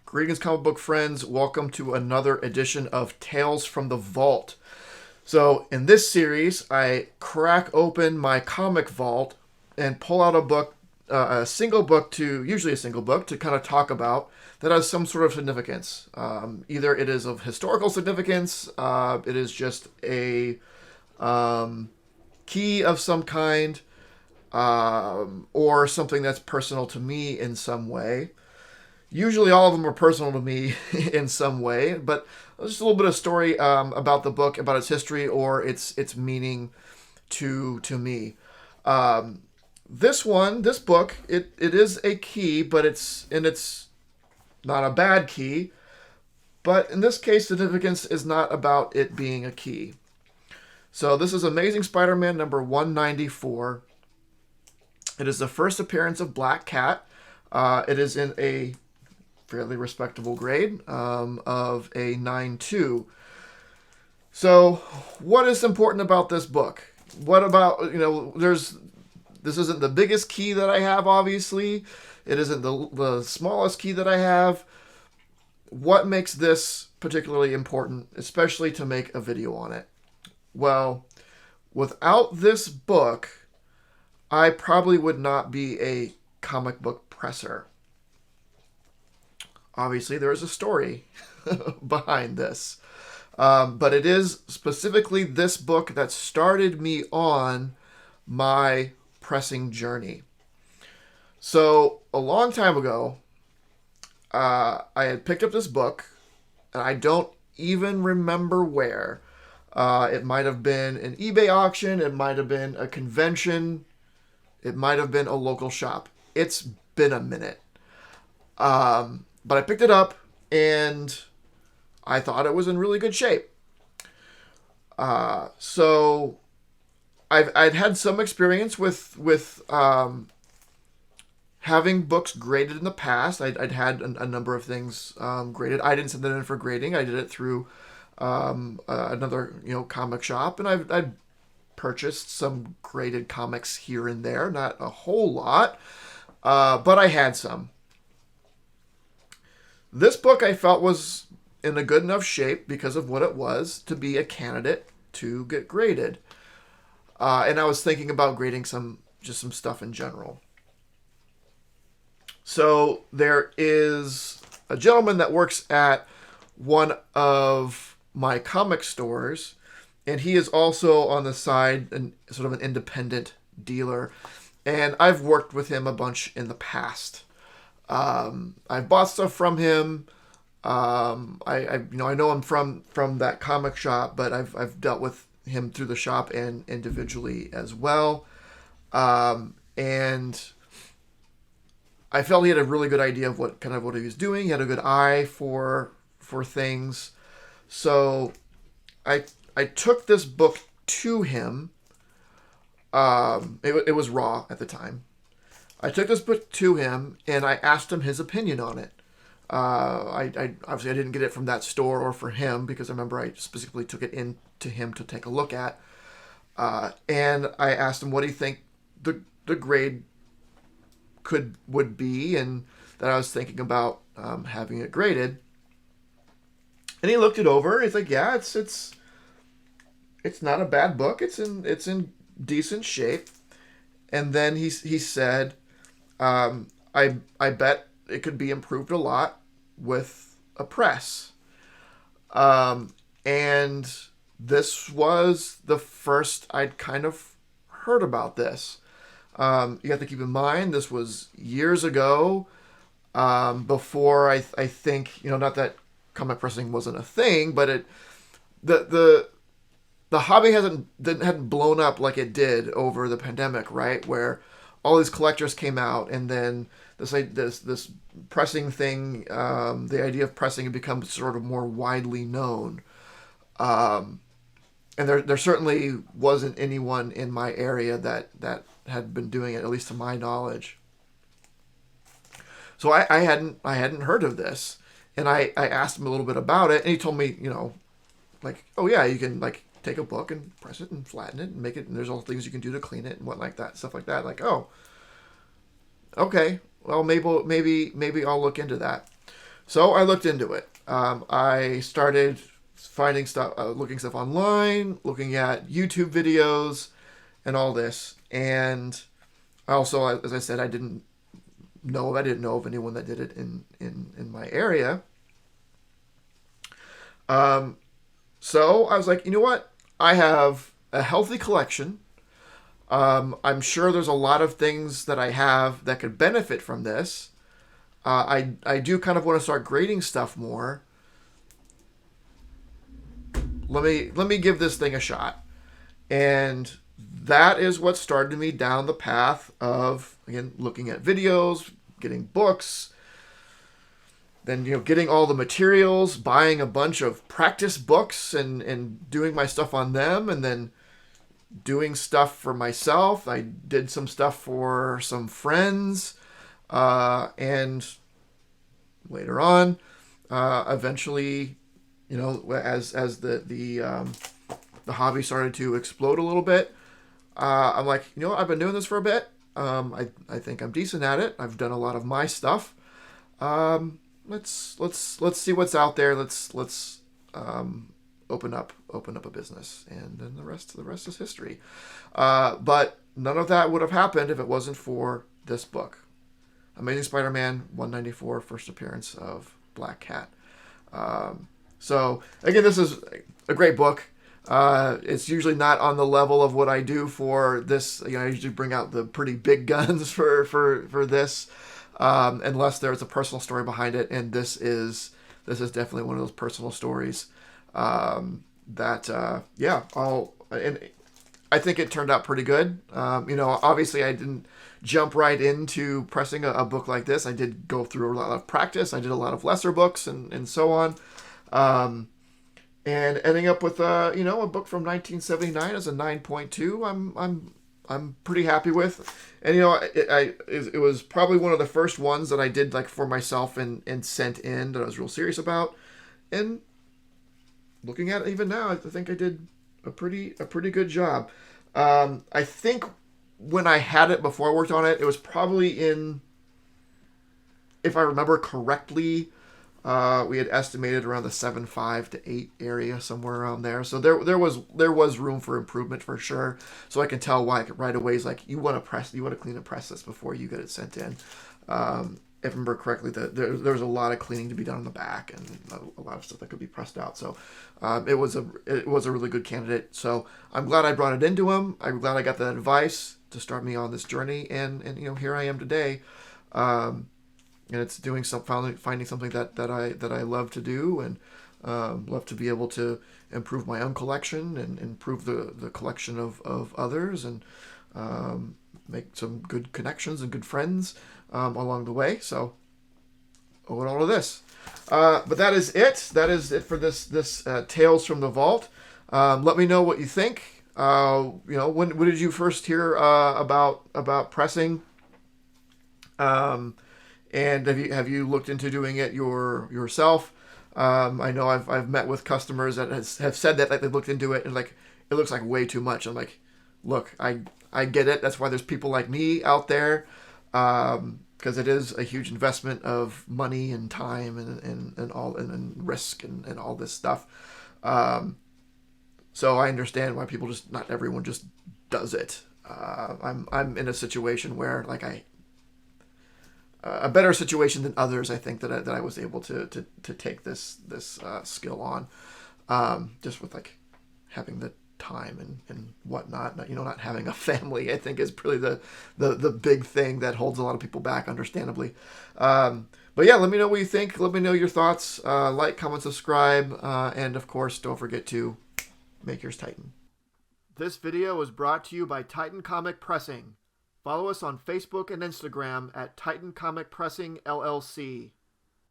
Greetings, comic book friends. Welcome to another edition of Tales from the Vault. So, in this series, I crack open my comic vault and pull out a book, usually a single book, to kind of talk about that has some sort of significance. Either it is of historical significance, it is just a key of some kind, or something that's personal to me in some way. Usually all of them are personal to me in some way, but just a little bit of story about the book, about its history or its meaning to me. This book, it is a key, but it's not a bad key. But in this case, significance is not about it being a key. So this is Amazing Spider-Man number 194. It is the first appearance of Black Cat. It is in a fairly respectable grade of a 9.2. So what is important about this book? What about, this isn't the biggest key that I have, obviously. It isn't the smallest key that I have. What makes this particularly important, especially to make a video on it? Well, without this book, I probably would not be a comic book presser. Obviously, there is a story behind this. But it is specifically this book that started me on my pressing journey. So, a long time ago, I had picked up this book, and I don't even remember where. It might have been an eBay auction, it might have been a convention, it might have been a local shop. It's been a minute. But I picked it up, and I thought it was in really good shape. So I'd had some experience with having books graded in the past. I'd had a number of things graded. I didn't send that in for grading. I did it through another comic shop, and I've purchased some graded comics here and there. Not a whole lot, but I had some. This book I felt was in a good enough shape because of what it was to be a candidate to get graded. And I was thinking about grading some stuff in general. So there is a gentleman that works at one of my comic stores, and he is also on the side sort of an independent dealer. And I've worked with him a bunch in the past. I've bought stuff from him. I know him from that comic shop, but I've dealt with him through the shop and individually as well. And I felt he had a really good idea of what he was doing. He had a good eye for things. So I took this book to him. It was raw at the time. I took this book to him, and I asked him his opinion on it. I obviously I didn't get it from that store or for him, because I remember I specifically took it in to him to take a look at. And I asked him what he think the grade would be, and that I was thinking about having it graded. And he looked it over. He's like, "Yeah, it's not a bad book. It's in decent shape." And then he said, I bet it could be improved a lot with a press. And this was the first I'd kind of heard about this. You have to keep in mind, this was years ago, before I think, not that comic pressing wasn't a thing, but the hobby hadn't blown up like it did over the pandemic, right? Where all these collectors came out, and then this pressing thing, the idea of pressing had become sort of more widely known. And there certainly wasn't anyone in my area that had been doing it, at least to my knowledge. So I hadn't heard of this, and I asked him a little bit about it, and he told me, oh yeah, you can take a book and press it and flatten it and make it, and there's all things you can do to clean it and stuff like that. Oh, okay, well maybe I'll look into that. So I looked into it. I started finding stuff, looking stuff online, looking at YouTube videos, and all this. And I also, as I said, I didn't know of anyone that did it in my area. Um, so I was like, you know what? I have a healthy collection. I'm sure there's a lot of things that I have that could benefit from this. I do kind of want to start grading stuff more. Let me give this thing a shot. And that is what started me down the path of, again, looking at videos, getting books, then getting all the materials, buying a bunch of practice books and doing my stuff on them, and then doing stuff for myself. I did some stuff for some friends, and later on, eventually, as the hobby started to explode a little bit, I'm like, I've been doing this for a bit. I think I'm decent at it. I've done a lot of my stuff. Let's see what's out there. Let's open up a business, and then the rest is history. But none of that would have happened if it wasn't for this book, Amazing Spider-Man 194, first appearance of Black Cat. So again, this is a great book. It's usually not on the level of what I do for this. I usually bring out the pretty big guns for this, unless there's a personal story behind it. And this is definitely one of those personal stories and I think it turned out pretty good. Obviously I didn't jump right into pressing a book like this. I did go through a lot of practice. I did a lot of lesser books and so on. And ending up with a book from 1979 as a 9.2, I'm pretty happy with. And it was probably one of the first ones that I did like for myself and sent in that I was real serious about. And looking at it even now, I think I did a pretty good job. I think when I had it before I worked on it, it was probably in, if I remember correctly, we had estimated around the 7.5 to 8 area, somewhere around there. So there was room for improvement for sure. So I can tell why right away is like, you want to clean and press this before you get it sent in. If I remember correctly, there's a lot of cleaning to be done on the back and a lot of stuff that could be pressed out. So it was a really good candidate. So I'm glad I brought it into him. I'm glad I got that advice to start me on this journey, and here I am today. And it's doing finding something that I love to do, and love to be able to improve my own collection and improve the collection of others, and make some good connections and good friends along the way. So owe it all to this. But that is it. That is it for this Tales from the Vault. Let me know what you think. When did you first hear about pressing? And have you looked into doing it yourself? I know I've met with customers that have said that, like, they've looked into it and like it looks like way too much. I'm like, look, I get it. That's why there's people like me out there, because it is a huge investment of money and time and all and risk and all this stuff. So I understand why not everyone just does it. I'm in a situation where like a better situation than others, I think, that I was able to take this skill on, just with like having the time and whatnot. Not having a family, I think, is really the big thing that holds a lot of people back, understandably. But yeah, let me know what you think. Let me know your thoughts. Like, comment, subscribe, and of course, don't forget to make yours Titan. This video was brought to you by Titan Comic Pressing. Follow us on Facebook and Instagram at Titan Comic Pressing LLC.